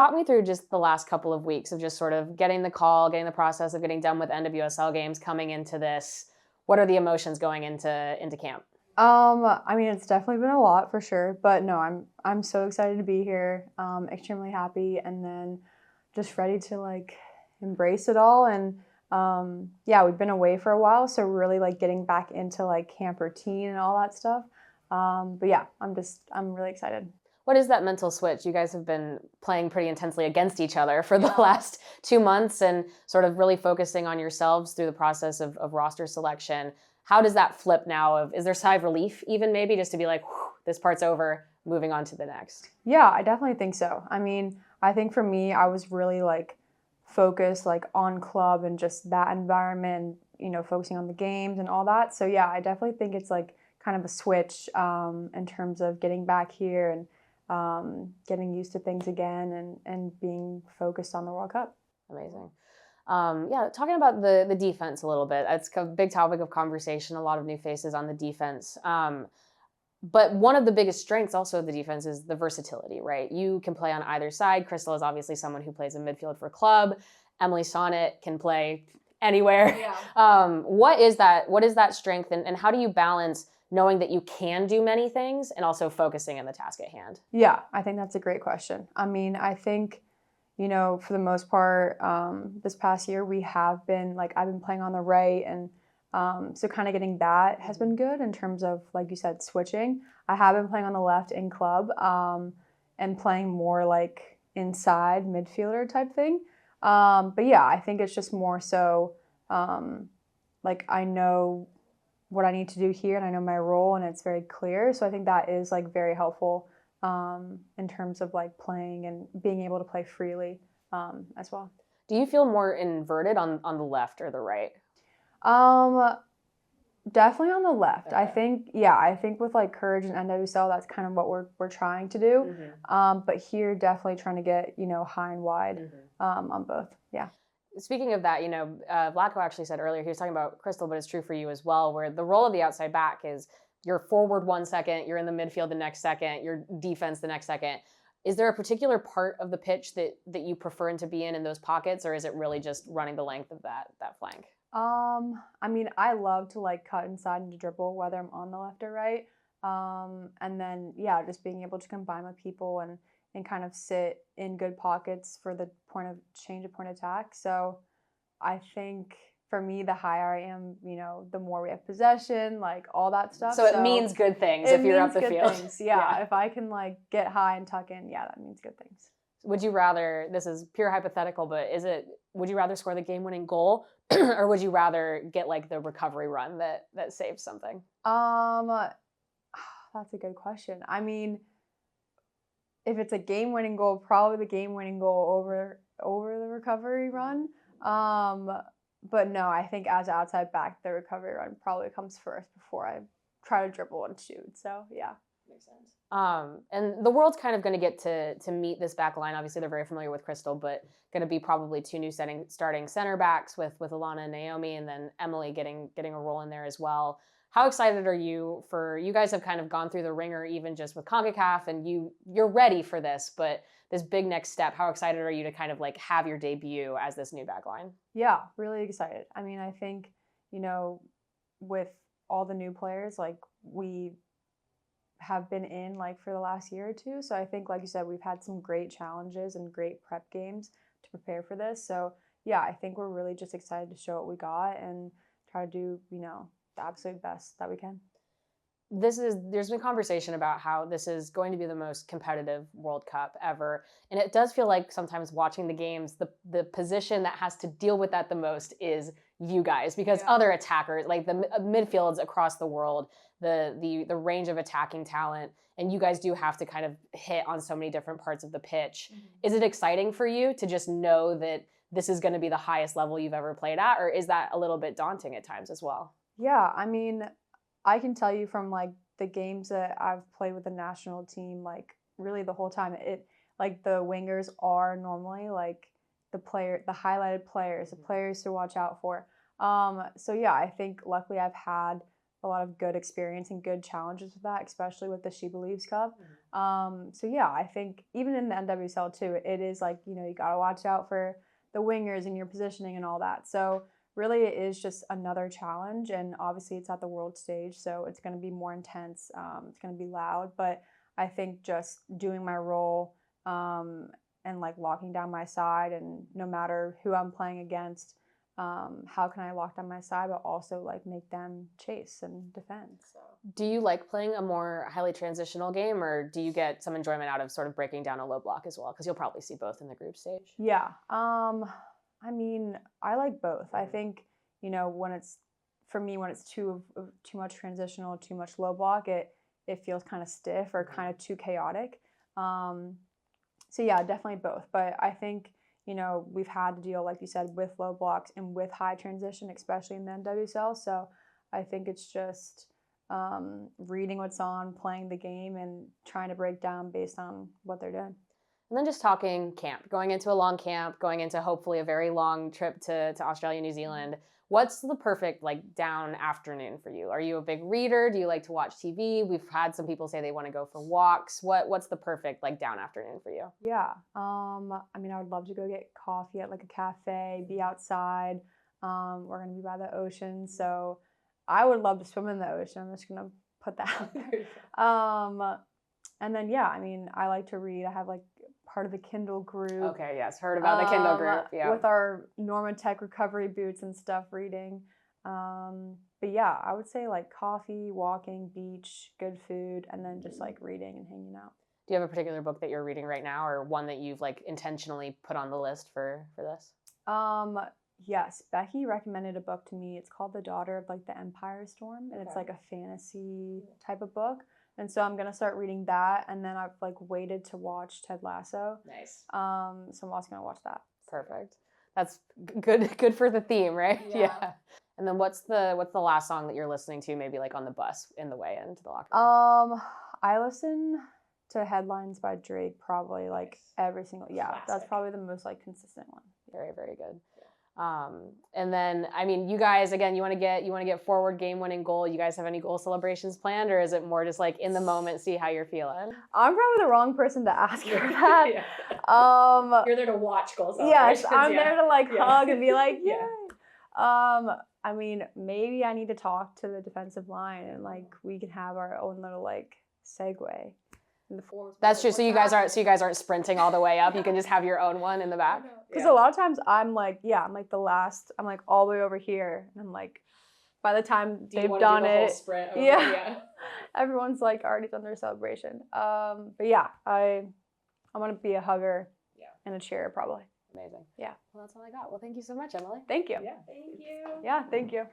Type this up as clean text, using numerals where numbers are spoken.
Talk me through just the last couple of weeks of just sort of getting the call, getting the process of getting done with NWSL games, coming into this. What are the emotions going into camp? I mean, it's definitely been a lot for sure, but no, I'm so excited to be here. Extremely happy, and then just ready to like embrace it all. And yeah, we've been away for a while, so really like getting back into like camp routine and all that stuff. But yeah, I'm really excited. What is that mental switch? You guys have been playing pretty intensely against each other for the last 2 months and sort of really focusing on yourselves through the process of roster selection. How does that flip now? Is there sigh of relief even maybe just to be like, this part's over, moving on to the next? Yeah, I definitely think so. I mean, I think for me, I was really like focused like on club and just that environment, focusing on the games and all that. So yeah, I definitely think it's like kind of a switch in terms of getting back here and getting used to things again and being focused on the World Cup. Amazing. Yeah, talking about the defense a little bit. It's a big topic of conversation. A lot of new faces on the defense. But one of the biggest strengths also of the defense is the versatility, right? You can play on either side. Crystal is obviously someone who plays in midfield for club. Emily Sonnet can play anywhere. Yeah. What is that strength, and how do you balance knowing that you can do many things and also focusing on the task at hand? Yeah, I think that's a great question. I mean, I think, for the most part, this past year we have been like I've been playing on the right, and so kind of getting that has been good in terms of, like you said, switching. I have been playing on the left in club and playing more like inside midfielder type thing. But yeah, I think it's just more so like I know what I need to do here and I know my role and it's very clear. So I think that is like very helpful in terms of like playing and being able to play freely as well. Do you feel more inverted on the left or the right? Um, Definitely on the left. Okay. I think with like Courage and NWSL, that's kind of what we're trying to do. But here, definitely trying to get high and wide on both. Yeah. Speaking of that, Vlatko actually said earlier, he was talking about Crystal, but it's true for you as well, where the role of the outside back is you're forward 1 second, you're in the midfield the next second, you're defense the next second. Is there a particular part of the pitch that you prefer to be in those pockets, or is it really just running the length of that flank? I mean, I love to like cut inside and to dribble, whether I'm on the left or right. And then yeah, just being able to combine with people and kind of sit in good pockets for the change of point attack. So I think for me, the higher I am, the more we have possession, like all that stuff. So it means good things if you're up the field. Things. Yeah, if I can like get high and tuck in, yeah, that means good things. Would you rather, this is pure hypothetical, but would you rather score the game-winning goal or would you rather get like the recovery run that saves something? That's a good question. I mean, if it's a game-winning goal, probably the game-winning goal over the recovery run. But no, I think as outside back, the recovery run probably comes first before I try to dribble and shoot. So yeah. Makes sense. And the world's kind of going to get to meet this back line. Obviously, they're very familiar with Crystal, but going to be probably two new starting center backs with Alana and Naomi, and then Emily getting a role in there as well. How excited are you you guys have kind of gone through the ringer even just with CONCACAF, and you're ready for this, but this big next step, how excited are you to kind of like have your debut as this new back line? Yeah, really excited. I mean, I think, with all the new players, like we have been in like for the last year or two. So I think, like you said, we've had some great challenges and great prep games to prepare for this. So yeah, I think we're really just excited to show what we got and try to do, the absolute best that we can. There's been conversation about how this is going to be the most competitive World Cup ever. And it does feel like sometimes watching the games, the position that has to deal with that the most is you guys, because other attackers, like the midfields across the world, the range of attacking talent, and you guys do have to kind of hit on so many different parts of the pitch. Is it exciting for you to just know that this is going to be the highest level you've ever played at, or is that a little bit daunting at times as well? Yeah, I mean, I can tell you from like the games that I've played with the national team, like really the whole time, like the wingers are normally like the highlighted players, the players to watch out for. So yeah, I think luckily I've had a lot of good experience and good challenges with that, especially with the She Believes Cup. So yeah, I think even in the NWSL too, it is like, you know, you got to watch out for the wingers and your positioning and all that. So really it is just another challenge, and obviously it's at the world stage, so it's going to be more intense. It's going to be loud, but I think just doing my role and like locking down my side, and no matter who I'm playing against, how can I lock down my side but also like make them chase and defend. So Do you like playing a more highly transitional game, or do you get some enjoyment out of sort of breaking down a low block as well? Because you'll probably see both in the group stage. yeah, I mean, I like both. I think, you know, when it's too much transitional, too much low block, it feels kind of stiff or kind of too chaotic. So yeah, definitely both. But I think, you know, we've had to deal, like you said, with low blocks and with high transition, especially in the NWSL. So I think it's just reading what's on, playing the game, and trying to break down based on what they're doing. And then just talking camp, going into a long camp, going into hopefully a very long trip to Australia, New Zealand. What's the perfect like down afternoon for you? Are you a big reader? Do you like to watch TV? We've had some people say they want to go for walks. What's the perfect like down afternoon for you? Yeah. I mean, I would love to go get coffee at like a cafe, be outside. We're going to be by the ocean, so I would love to swim in the ocean. I'm just going to put that out there. And then, yeah, I mean, I like to read. I have like part of the Kindle group. Okay, yes, heard about the Kindle group. Yeah. With our Norma Tech recovery boots and stuff, reading. But yeah, I would say like coffee, walking, beach, good food, and then just like reading and hanging out. Do you have a particular book that you're reading right now, or one that you've like intentionally put on the list for this? Yes, Becky recommended a book to me. It's called The Daughter of like the Empire Storm, and it's like a fantasy type of book. And so I'm gonna start reading that, and then I've like waited to watch Ted Lasso. Nice. So I'm also gonna watch that. Perfect. That's good for the theme, right? Yeah. And then what's the last song that you're listening to, maybe like on the bus in the way into the locker room? I listen to Headlines by Drake probably like every single. Yeah, Classic. That's probably the most like consistent one. Very, very good. And then, I mean, you guys, again, you want to get forward game-winning goal. You guys have any goal celebrations planned, or is it more just like in the moment, see how you're feeling? I'm probably the wrong person to ask for that. You're there to watch goal celebrations. Yes, I'm there to like hug and be like, yay. I mean, maybe I need to talk to the defensive line, and like we can have our own little like segue. That's true. So you guys aren't sprinting all the way up. You can just have your own one in the back. Because a lot of times I'm like the last. I'm like all the way over here, and I'm like, by the time they've done it, everyone's like already done their celebration. But yeah, I'm gonna be a hugger and a cheerer probably. Amazing. Yeah. Well, that's all I got. Well, thank you so much, Emily. Thank you. Yeah. Thank you. Yeah, thank you.